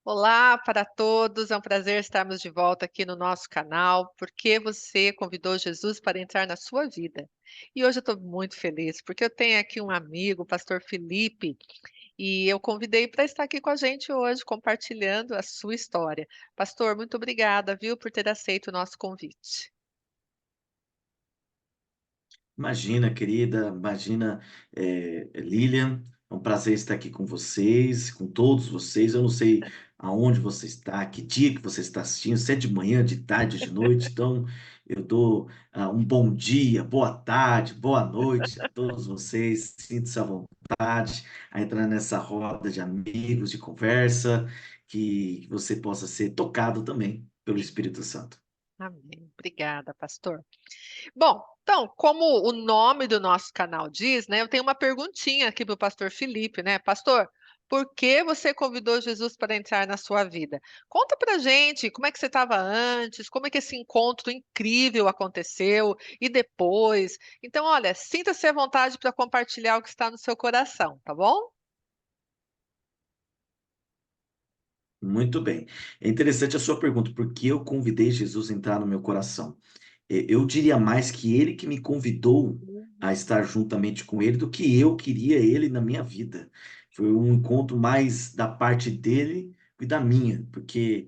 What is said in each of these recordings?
Olá para todos, é um prazer estarmos de volta aqui no nosso canal, porque você convidou Jesus para entrar na sua vida. E hoje eu estou muito feliz, porque eu tenho aqui um amigo, o pastor Felipe, e eu convidei para estar aqui com a gente hoje, compartilhando a sua história. Pastor, muito obrigada, viu, por ter aceito o nosso convite. Imagina, querida, imagina, Lilian, é um prazer estar aqui com vocês, com todos vocês. Eu não sei aonde você está, que dia que você está assistindo, se é de manhã, de tarde, de noite. Então, eu dou um bom dia, boa tarde, boa noite a todos vocês. Sinta-se à vontade a entrar nessa roda de amigos, de conversa, que você possa ser tocado também pelo Espírito Santo. Amém. Obrigada, pastor. Bom, então, como o nome do nosso canal diz, né, eu tenho uma perguntinha aqui para o pastor Felipe, né? Pastor, por que você convidou Jesus para entrar na sua vida? Conta pra gente como é que você estava antes, como é que esse encontro incrível aconteceu e depois. Então, olha, sinta-se à vontade para compartilhar o que está no seu coração, tá bom? Muito bem. É interessante a sua pergunta, porque eu convidei Jesus a entrar no meu coração. Eu diria mais que ele que me convidou a Uhum. estar juntamente com ele do que eu queria ele na minha vida. Foi um encontro mais da parte dele e da minha, porque,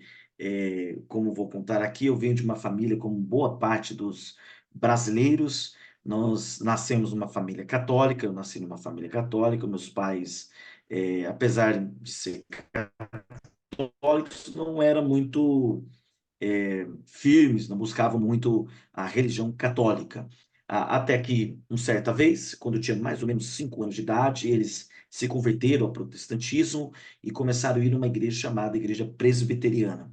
como vou contar aqui, eu venho de uma família, como boa parte dos brasileiros, nós nascemos numa família católica, eu nasci numa família católica, meus pais, apesar de ser católicos, não eram muito firmes, não buscavam muito a religião católica. Até que, uma certa vez, quando eu tinha mais ou menos 5 anos de idade, eles se converteram ao protestantismo e começaram a ir numa igreja chamada Igreja Presbiteriana.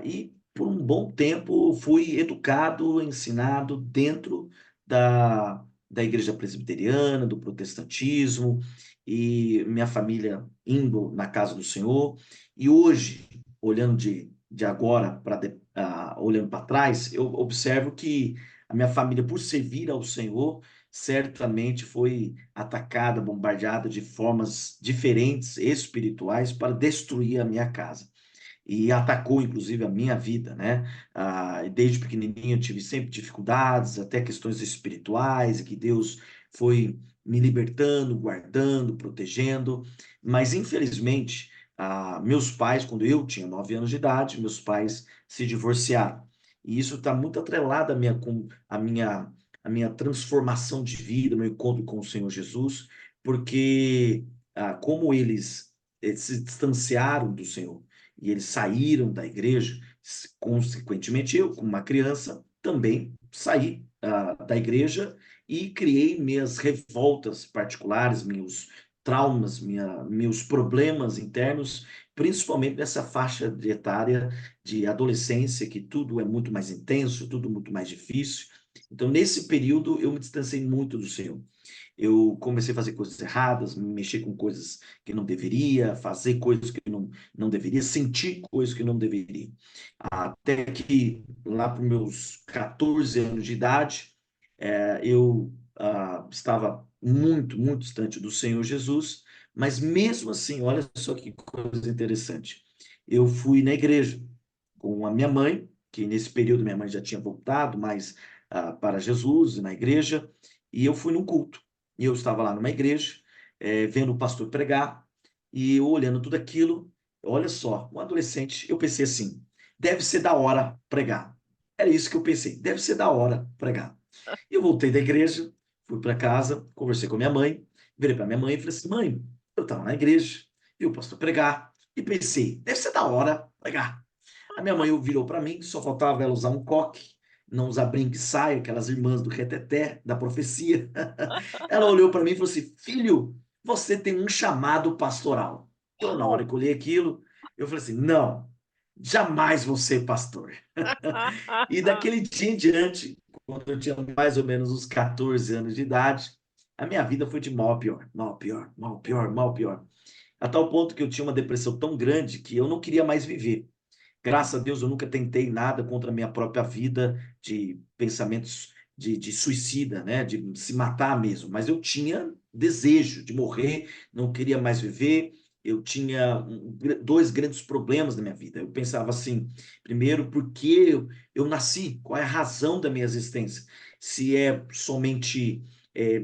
E por um bom tempo fui educado, ensinado dentro da igreja presbiteriana, do protestantismo, e minha família indo na casa do Senhor. E hoje, olhando de agora olhando para trás, eu observo que a minha família, por servir ao Senhor, certamente foi atacada, bombardeada de formas diferentes, espirituais, para destruir a minha casa e atacou inclusive a minha vida, né? Desde pequenininho eu tive sempre dificuldades, até questões espirituais, e que Deus foi me libertando, guardando, protegendo, mas infelizmente, meus pais, quando eu tinha 9 anos de idade, meus pais se divorciaram. E isso está muito atrelado à minha transformação de vida, meu encontro com o Senhor Jesus, porque como eles se distanciaram do Senhor, e eles saíram da igreja, consequentemente eu, como uma criança, também saí da igreja e criei minhas revoltas particulares, meus traumas, meus problemas internos, principalmente nessa faixa de etária de adolescência, que tudo é muito mais intenso, tudo muito mais difícil. Então, nesse período, eu me distanciei muito do Senhor. Eu comecei a fazer coisas erradas, mexer com coisas que não deveria, fazer coisas que não deveria, sentir coisas que não deveria. Até que lá para os meus 14 anos de idade, eu estava muito, muito distante do Senhor Jesus, mas mesmo assim, olha só que coisa interessante. Eu fui na igreja com a minha mãe, que nesse período minha mãe já tinha voltado mais para Jesus, na igreja, e eu fui num culto. E eu estava lá numa igreja, vendo o pastor pregar, e eu olhando tudo aquilo, olha só, um adolescente, eu pensei assim, deve ser da hora pregar. Era isso que eu pensei, deve ser da hora pregar. E eu voltei da igreja, fui para casa, conversei com a minha mãe, virei para minha mãe e falei assim, mãe, eu estava na igreja, vi o pastor pregar, e pensei, deve ser da hora pregar. A minha mãe virou para mim, só faltava ela usar um coque, não usar brinco e saia, aquelas irmãs do reteté, da profecia. Ela olhou para mim e falou assim: Filho, você tem um chamado pastoral. Eu, na hora que olhei aquilo, eu falei assim: Não, jamais vou ser pastor. E daquele dia em diante, quando eu tinha mais ou menos uns 14 anos de idade, a minha vida foi de mal a pior, mal a pior, mal a pior, mal a pior. A tal ponto que eu tinha uma depressão tão grande que eu não queria mais viver. Graças a Deus eu nunca tentei nada contra a minha própria vida, de pensamentos de suicida, né? De se matar mesmo. Mas eu tinha desejo de morrer, não queria mais viver. eu tinha dois grandes problemas na minha vida. Eu pensava assim, primeiro, por que eu nasci? Qual é a razão da minha existência? Se é somente é,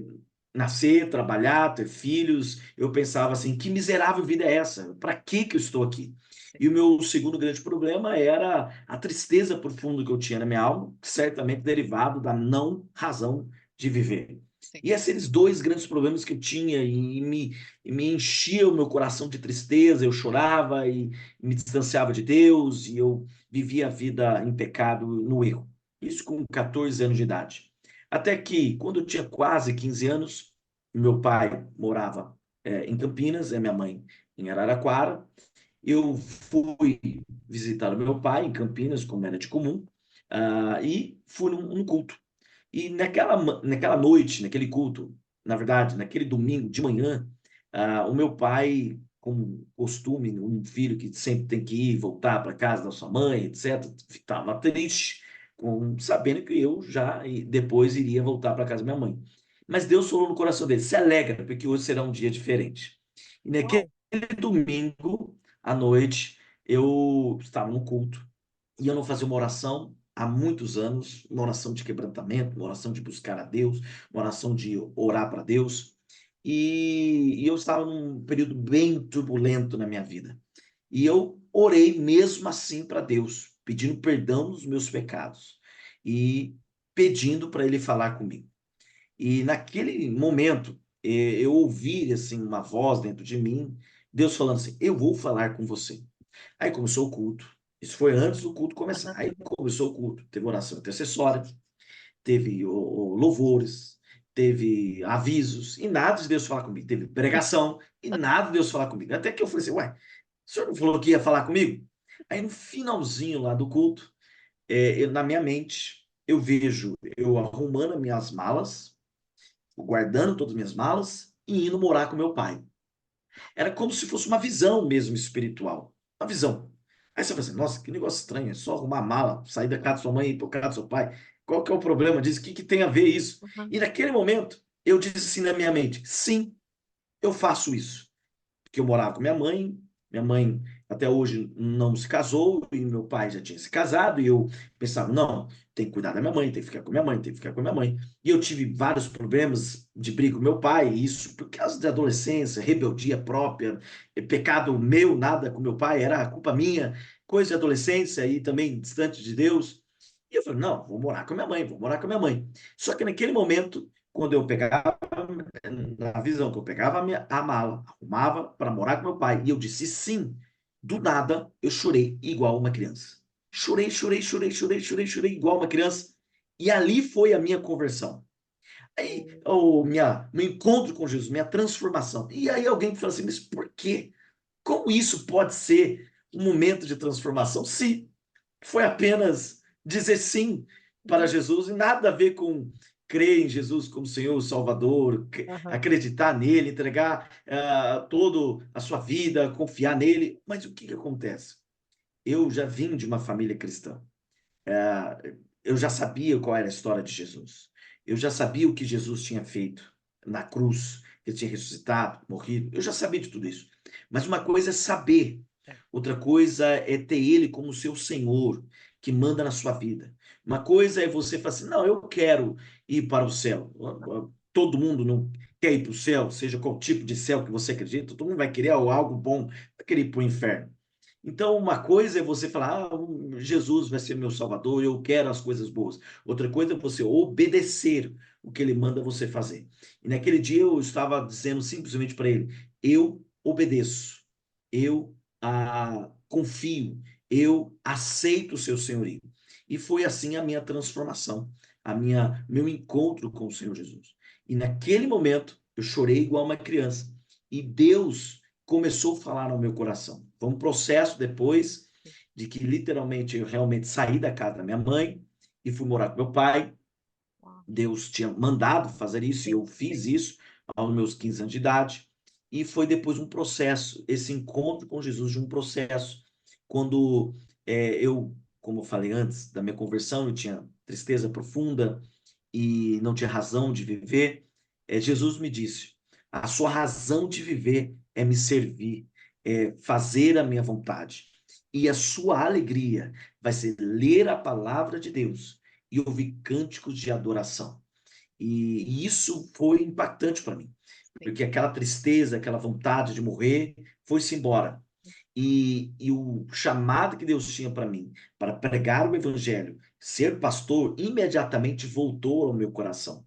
nascer, trabalhar, ter filhos, eu pensava assim, que miserável vida é essa? Para que eu estou aqui? Sim, E o meu segundo grande problema era a tristeza profunda que eu tinha na minha alma, certamente derivado da não razão de viver. sim. E esses dois grandes problemas que eu tinha e me enchia o meu coração de tristeza, eu chorava e me distanciava de Deus e eu vivia a vida em pecado, no erro. Isso com 14 anos de idade. Até que, quando eu tinha quase 15 anos, meu pai morava em Campinas, e minha mãe em Araraquara. Eu fui visitar o meu pai em Campinas, como era de comum, e fui num culto. E naquela noite, naquele culto, na verdade, naquele domingo de manhã, o meu pai, como costume, um filho que sempre tem que ir voltar para casa da sua mãe, etc., estava triste, sabendo que eu já depois iria voltar para casa da minha mãe. Mas Deus falou no coração dele: se alegra, porque hoje será um dia diferente. E naquele Uau. domingo à noite, eu estava no culto e eu não fazia uma oração há muitos anos, uma oração de quebrantamento, uma oração de buscar a Deus, uma oração de orar para Deus. E eu estava num período bem turbulento na minha vida. E eu orei mesmo assim para Deus, pedindo perdão dos meus pecados e pedindo para Ele falar comigo. E naquele momento, eu ouvi assim uma voz dentro de mim, Deus falando assim: eu vou falar com você. Aí começou o culto. Isso foi antes do culto começar. Aham. Aí começou o culto. Teve oração intercessória, teve louvores, teve avisos, e nada de Deus falar comigo. Teve pregação, e nada de Deus falar comigo. Até que eu falei assim: ué, o senhor não falou que ia falar comigo? Aí no finalzinho lá do culto, na minha mente, eu vejo eu arrumando as minhas malas, guardando todas as minhas malas e indo morar com meu pai. Era como se fosse uma visão mesmo espiritual. Uma visão. Aí você fala assim, nossa, que negócio estranho, é só arrumar a mala, sair da casa da sua mãe e ir para casa do seu pai. Qual que é o problema disso? O que tem a ver isso? Aham. E naquele momento, eu disse assim na minha mente, sim, eu faço isso porque eu morava com minha mãe até hoje não se casou, e meu pai já tinha se casado, e eu pensava, não, tem que cuidar da minha mãe, tem que ficar com minha mãe, tem que ficar com minha mãe. E eu tive vários problemas de briga com meu pai, isso por causa da adolescência, rebeldia própria, pecado meu, nada com meu pai, era culpa minha, coisa de adolescência e também distante de Deus. E eu falei, não, vou morar com minha mãe, vou morar com minha mãe. Só que naquele momento, quando eu pegava na visão que eu pegava a mala, arrumava para morar com meu pai, e eu disse sim. Do nada, eu chorei igual uma criança. Chorei, chorei, chorei, chorei, chorei, chorei igual uma criança. E ali foi a minha conversão. Aí, meu encontro com Jesus, minha transformação. E aí alguém fala assim, mas por quê? Como isso pode ser um momento de transformação? Se foi apenas dizer sim para Uhum. Jesus e nada a ver com crer em Jesus como Senhor, Salvador, Aham. acreditar nele, entregar toda a sua vida, confiar nele. Mas o que que acontece? Eu já vim de uma família cristã. Eu já sabia qual era a história de Jesus. Eu já sabia o que Jesus tinha feito na cruz, que ele tinha ressuscitado, morrido. Eu já sabia de tudo isso. Mas uma coisa é saber, É. outra coisa é ter ele como seu Senhor, que manda na sua vida. Uma coisa é você falar assim: não, eu quero ir para o céu. Todo mundo não quer ir para o céu, seja qual tipo de céu que você acredita, todo mundo vai querer algo bom, vai querer ir para o inferno. Então, uma coisa é você falar, Jesus vai ser meu salvador, eu quero as coisas boas. Outra coisa é você obedecer o que ele manda você fazer. E naquele dia eu estava dizendo simplesmente para ele: eu obedeço, eu confio, eu aceito o seu senhorio. E foi assim a minha transformação, meu encontro com o Senhor Jesus. E naquele momento eu chorei igual uma criança. E Deus começou a falar no meu coração. Foi um processo depois de que literalmente eu realmente saí da casa da minha mãe e fui morar com meu pai. Uau. Deus tinha mandado fazer isso e Sim, eu fiz sim. isso aos meus 15 anos de idade. E foi depois um processo, esse encontro com Jesus de um processo, quando eu, como eu falei antes da minha conversão, eu tinha tristeza profunda e não tinha razão de viver. Jesus me disse: a sua razão de viver é me servir, fazer a minha vontade. E a sua alegria vai ser ler a palavra de Deus e ouvir cânticos de adoração. E isso foi impactante para mim, Sim. porque aquela tristeza, aquela vontade de morrer foi-se embora. E o chamado que Deus tinha para mim, para pregar o evangelho, ser pastor, imediatamente voltou ao meu coração.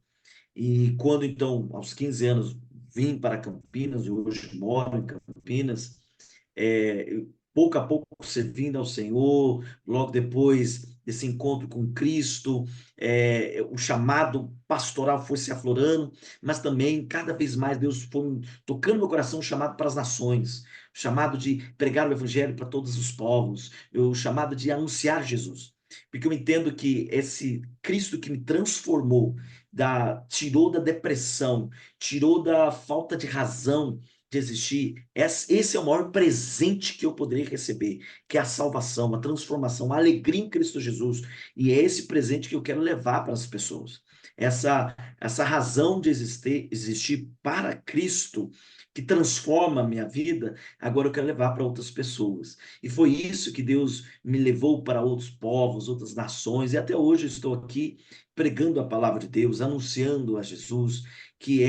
E quando então, aos 15 anos, vim para Campinas, e hoje moro em Campinas, pouco a pouco servindo ao Senhor, logo depois desse encontro com Cristo, o chamado pastoral foi se aflorando, mas também cada vez mais Deus foi tocando meu coração, o chamado para as nações, o chamado de pregar o evangelho para todos os povos, o chamado de anunciar Jesus. Porque eu entendo que esse Cristo que me transformou, tirou da depressão, tirou da falta de razão de existir. Esse é o maior presente que eu poderia receber, que é a salvação, a transformação, a alegria em Cristo Jesus. E é esse presente que eu quero levar para as pessoas. Essa razão de existir para Cristo, que transforma a minha vida, agora eu quero levar para outras pessoas. E foi isso que Deus me levou para outros povos, outras nações, e até hoje eu estou aqui pregando a palavra de Deus, anunciando a Jesus que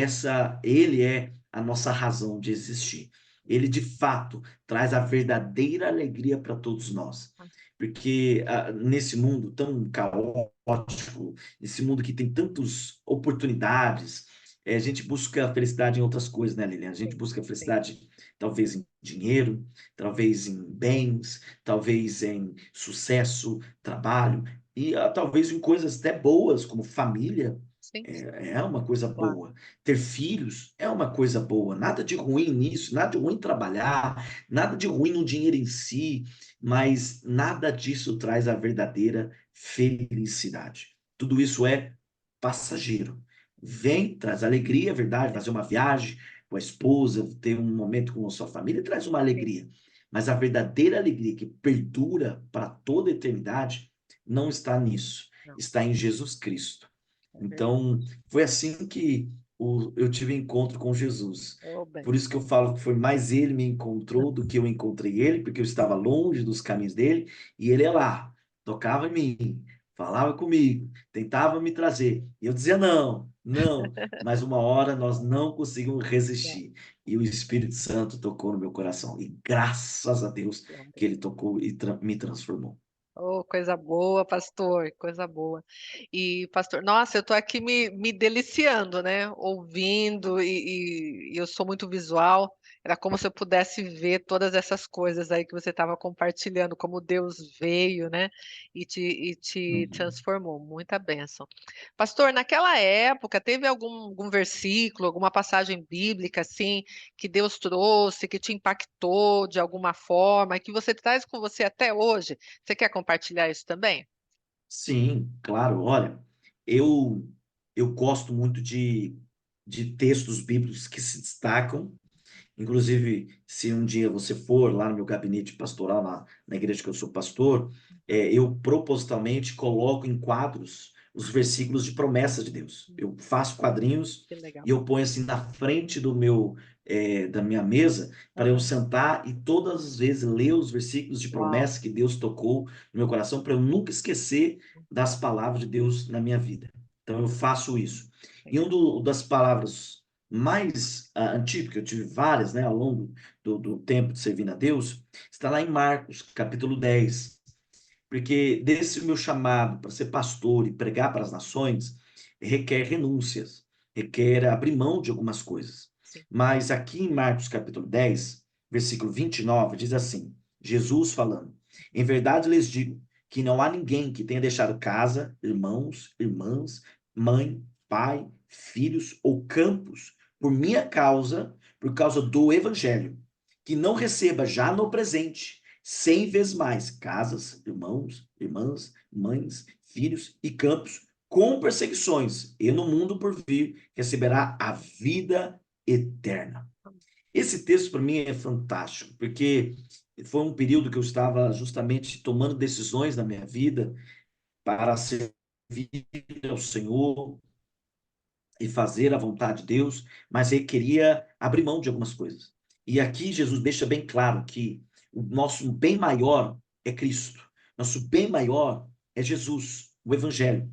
ele é a nossa razão de existir. Ele de fato traz a verdadeira alegria para todos nós. Porque nesse mundo tão caótico, nesse mundo que tem tantas oportunidades, a gente busca a felicidade em outras coisas, né, Lilian? A gente Sim, busca a sim, felicidade talvez em dinheiro, talvez em bens, talvez em sucesso, trabalho, e talvez em coisas até boas, como família, sim, é uma coisa claro. boa. Ter filhos é uma coisa boa. Nada de ruim nisso, nada de ruim trabalhar, nada de ruim no dinheiro em si, mas nada disso traz a verdadeira felicidade. Tudo isso é passageiro. Vem, traz alegria, é verdade, fazer uma viagem com a esposa, ter um momento com a sua família, traz uma Sim, alegria. Mas a verdadeira alegria que perdura para toda a eternidade não está nisso, não, está em Jesus Cristo. é verdade. Então, foi assim que eu tive encontro com Jesus. Oh, Por isso que eu benção. falo que foi mais ele me encontrou do que eu encontrei ele, porque eu estava longe dos caminhos dele, e ele ia lá, tocava em mim, falava comigo, tentava me trazer. E eu dizia não, não, mas uma hora nós não conseguimos Não, resistir. E o Espírito Santo tocou no meu coração. E graças a Deus que glória. ele tocou e me transformou. Oh, coisa boa, pastor, coisa boa. E, pastor, nossa, eu estou aqui me deliciando, né? Ouvindo, e eu sou muito visual. Era como se eu pudesse ver todas essas coisas aí que você estava compartilhando, como Deus veio, né? E te Uhum. transformou. Muita bênção. Pastor, naquela época, teve algum versículo, alguma passagem bíblica, assim, que Deus trouxe, que te impactou de alguma forma, e que você traz com você até hoje? Você quer compartilhar isso também? Sim, claro. Olha, eu eu gosto muito de textos bíblicos que se destacam. Inclusive, se um dia você for lá no meu gabinete pastoral, na igreja que eu sou pastor, eu propositalmente coloco em quadros os versículos de promessas de Deus. Eu faço quadrinhos Que legal. e eu ponho assim na frente da minha mesa para eu Aham. sentar e todas as vezes ler os versículos de Uau, promessa que Deus tocou no meu coração para eu nunca esquecer das palavras de Deus na minha vida. Então eu faço isso. E legal. das palavras mais antigo, que eu tive várias, né, ao longo do tempo de servir a Deus, está lá em Marcos, capítulo 10. Porque desse meu chamado para ser pastor e pregar para as nações, requer renúncias, requer abrir mão de algumas coisas. Sim. Mas aqui em Marcos, capítulo 10, versículo 29, diz assim: Jesus falando: Em verdade lhes digo que não há ninguém que tenha deixado casa, irmãos, irmãs, mãe, pai, filhos ou campos por minha causa, por causa do evangelho, que não receba já no presente 100 vezes mais casas, irmãos, irmãs, mães, filhos e campos, com perseguições, e no mundo por vir receberá a vida eterna. Esse texto para mim é fantástico, porque foi um período que eu estava justamente tomando decisões na minha vida para servir ao Senhor e fazer a vontade de Deus, mas requeria abrir mão de algumas coisas. E aqui Jesus deixa bem claro que o nosso bem maior é Cristo. Nosso bem maior é Jesus, o Evangelho.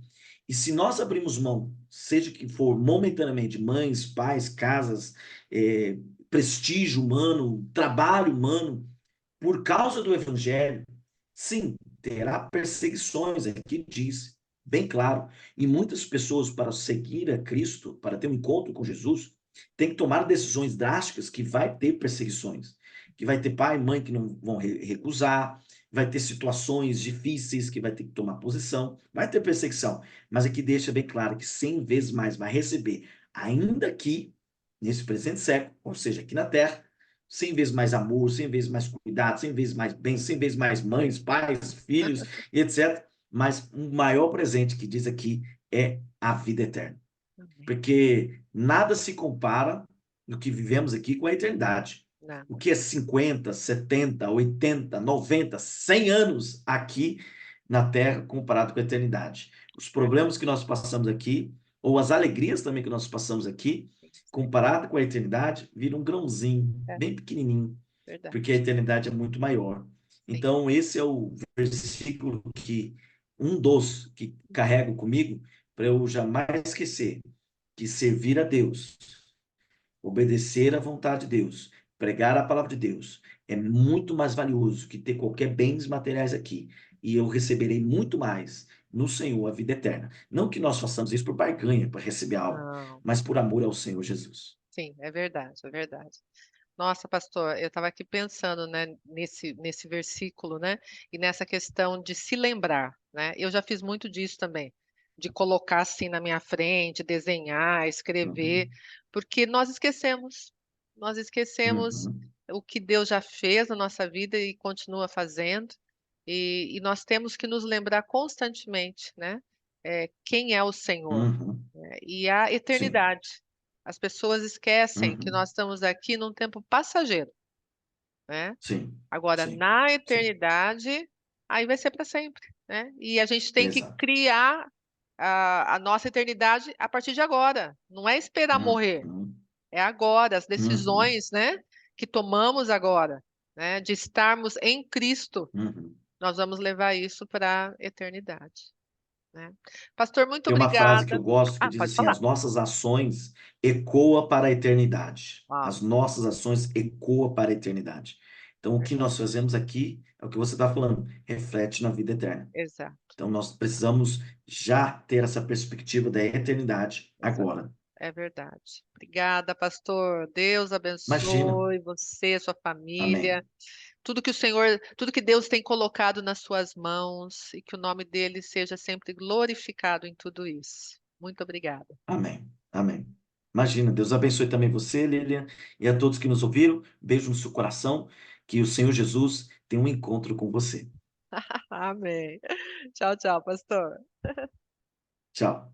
E se nós abrimos mão, seja que for momentaneamente, mães, pais, casas, é, prestígio humano, trabalho humano, por causa do Evangelho, sim, terá perseguições, aqui diz, bem claro. E muitas pessoas, para seguir a Cristo, para ter um encontro com Jesus, têm que tomar decisões drásticas que vai ter perseguições, que vai ter pai e mãe que não vão recusar, vai ter situações difíceis que vai ter que tomar posição, vai ter perseguição. Mas aqui deixa bem claro que 100 vezes mais vai receber, ainda aqui, nesse presente século, ou seja, aqui na terra, 100 vezes mais amor, 100 vezes mais cuidado, 100 vezes mais bem, 100 vezes mais mães, pais, filhos, etc. Mas um maior presente que diz aqui é a vida eterna. Amém. Porque nada se compara no que vivemos aqui com a eternidade. O Nada. que é 50, 70, 80, 90, 100 anos aqui na Terra comparado com a eternidade. Os problemas que nós passamos aqui, ou as alegrias também que nós passamos aqui, comparado com a eternidade, vira um grãozinho, É bem pequenininho, porque a verdade. eternidade é muito maior. Sim. Então, esse é o versículo que, um dos que carrego comigo, para eu jamais esquecer que servir a Deus, obedecer à vontade de Deus, pregar a palavra de Deus, é muito mais valioso que ter qualquer bens materiais aqui. E eu receberei muito mais no Senhor a vida eterna. Não que nós façamos isso por barganha, para receber algo, Não. mas por amor ao Senhor Jesus. Sim, é verdade, é verdade. Nossa, pastor, eu estava aqui pensando, né, nesse versículo, né, e nessa questão de se lembrar, né? Eu já fiz muito disso também, de colocar assim na minha frente, desenhar, escrever, Uhum, porque nós esquecemos uhum, o que Deus já fez na nossa vida e continua fazendo, e nós temos que nos lembrar constantemente, né, quem é o Senhor, uhum, né, e a sim, eternidade. As pessoas esquecem que uhum, nós estamos aqui num tempo passageiro, né? sim, Agora, sim, na sim, eternidade, aí vai ser para sempre, né? E a gente tem que exato. criar a nossa eternidade a partir de agora. Não é esperar morrer, Uhum, é agora. As uhum, decisões, né, que tomamos agora, né, de estarmos em Cristo, uhum. nós vamos levar isso para a eternidade, né? Pastor, muito Tem uma frase que obrigada. eu gosto que Ah, diz pode assim: falar. as nossas ações ecoam para a eternidade. Ah, As nossas ações ecoam para a eternidade. Então, o que verdade. nós fazemos aqui é o que você está falando, reflete na vida eterna. Exato, Então, nós precisamos já ter essa perspectiva da eternidade exato. agora. É verdade. Obrigada, pastor. Deus Imagina. abençoe você, sua família. Amém. Tudo que Deus tem colocado nas suas mãos e que o nome dele seja sempre glorificado em tudo isso. Muito obrigada. Amém. Amém. Imagina. Deus abençoe também você, Lilian, e a todos que nos ouviram. Beijo no seu coração. Que o Senhor Jesus tenha um encontro com você. Amém. Tchau, tchau, pastor. Tchau.